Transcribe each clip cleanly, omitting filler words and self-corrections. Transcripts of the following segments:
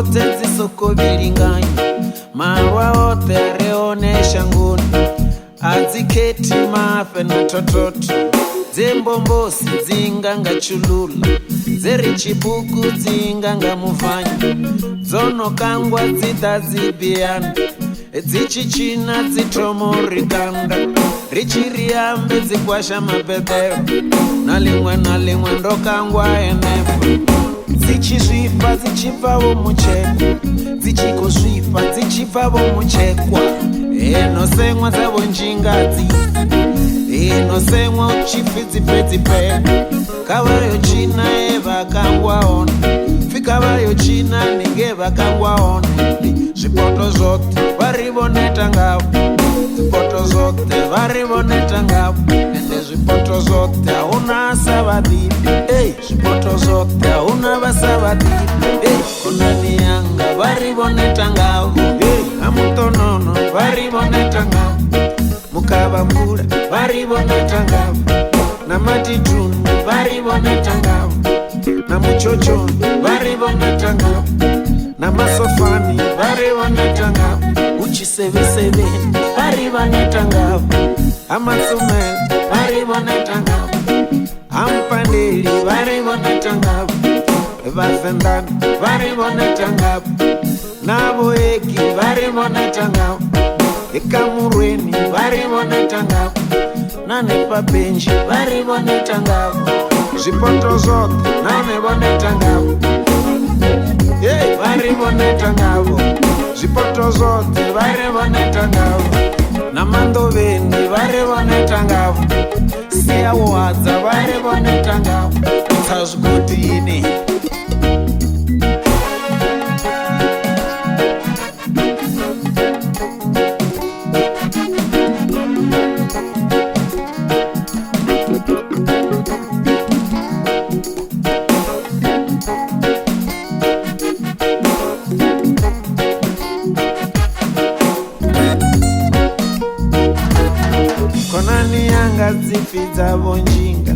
zote zisoko bilinganya, marwa ote areonesha nguni, aziketi mafe na tototo, zembombosi zinganga chulula, zeri chibuku zinganga mufanya, zono kangwa zitazibiana, zichichina zitomorikanda, richiriambe zikwasha mapepeo, nalimwe ndokangwa enefu, zichizvifa zichibvawo muchekwa, zichikozvifa zichibvawo muchekwa, enosemwa dzavo njingadzi, enosemwa uchifedzipedzipea, kavayo china evakangwaona, fikavayo china ninge vakangwaona, zvipoto zvote varivoneta ngavo, zvipoto zvote varivoneta ngavo, ende zvipoto zvote hauna savadivi, zvipoto zvote hauna vasavadivi, konani yanga varivoneta ngavo, amutonono varivoneta ngavo, mukava mbura varivoneta ngavo, namatitunu varivoneta ngavo, namuchochoni varivoneta ngavo, namasofani varivoneta ngavo, uchiseveseve varivoneta ngavo, amatsumel varivoneta ngavo, ampandeli varivoneta ngavo, vazendani varivoneta ngavo, navoeki varivoneta ngavo, ekamurweni varivoneta ngavo, nanepabenji varivoneta ngavo, zvipoto zvote nanevoneta ngavo, varivoneta ngavo, zvipoto zvote varivoneta ngavo, namandoveni varivoneta ngavo, siyawadza varivoneta ngavo, tsazvikotini konani yanga dzifidza vonjinga,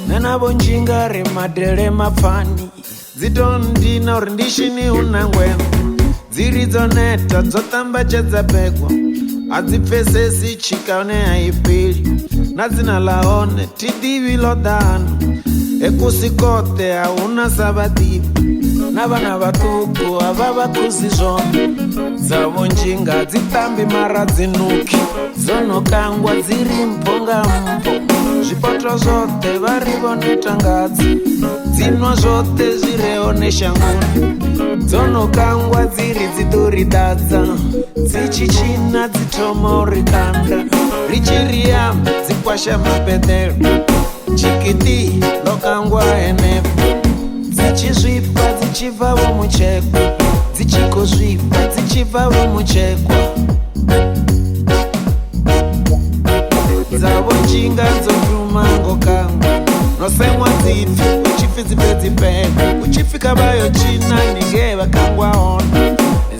nena vonjinga remadere mapfani, dzitondina uri ndishini unangwena, dziridzoneta dzotambachedza pegwa, hadzipfesesi chikaone haipili, nadzina laone tidivi lodano, ekusikote hauna savadivi, navana vatuku havavakuzi zvone, dzavonjinga dzitambi mara dzinuki, zonokangwa dziri mpongampo, zvipoto zvote varivoneta ngadzi, dzinwa zvote zvireonesha nguni, dzonokangwa dziri dzidoridadza, dzichichina dzitomorikanda, richiriyamba dzikwasha mapedero, chikiti lokangwa enefu, dzichizvifa dzichibvawo muchekwa, dzichikozvifa dzichibvawo muchekwa, dzavo njinga dzotumango kangwa, nosemwa dzipfi uchifidzipedzipega, uchifika vayo china ninge vakangwaona,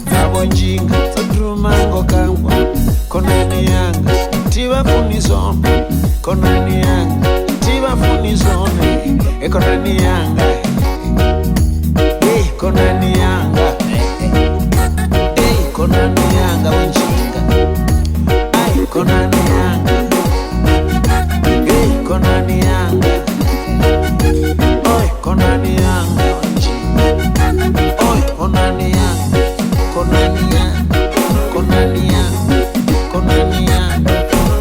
dzavo njinga dzotumango kangwa, konani yanga tivafuni zvone, konani yanga tivafuni zvone, konani yanga, konani yanga, konani yanga vonjinga, konani yanga, konani yanga, konani yanga vonjinga, konani yanga, konani yanga, konani yanga, konani yanga,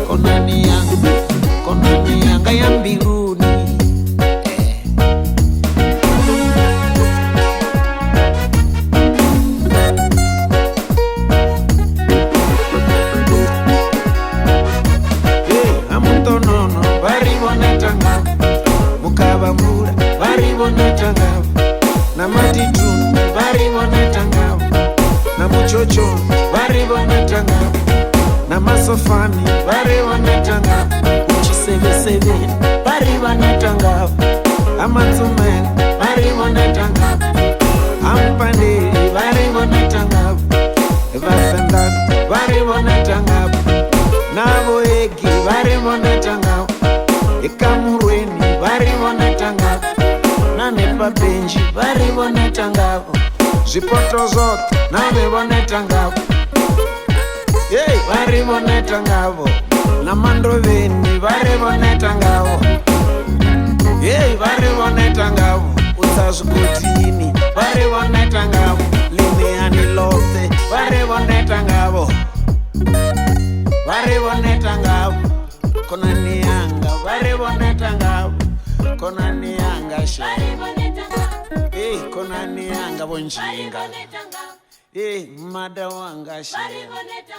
konani yanga, konani yanga ya mbinguni. Amutonono varivoneta ngavo, mukavambura varivoneta ngavo, namatitunu varivoneta ngavo, namuchochoni varivoneta ngavo, namasofani varivoneta ngavo, uchiseveseveni varivoneta ngavo, amatsumeni varivoneta ngavo, ampandeli varivoneta ngavo, vasendani varivoneta ngavo, navoeki varivoneta ngavo, ekamurweni varivoneta ngavo, nanepabenji varivoneta ngavo, zvipoto zote navevoneta ngavo yei varivoneta ngavo namandroveni varivoneta ngavo yei varivoneta ngavo utsazvikotini varivoneta ngavo lineani lose varivoneta ngavo varivoneta ngavo konanianga varivoneta ngavo konanianga she hey konanianga vonjinga hey mada wanga she varivoneta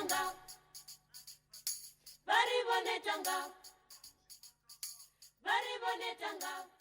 ngavo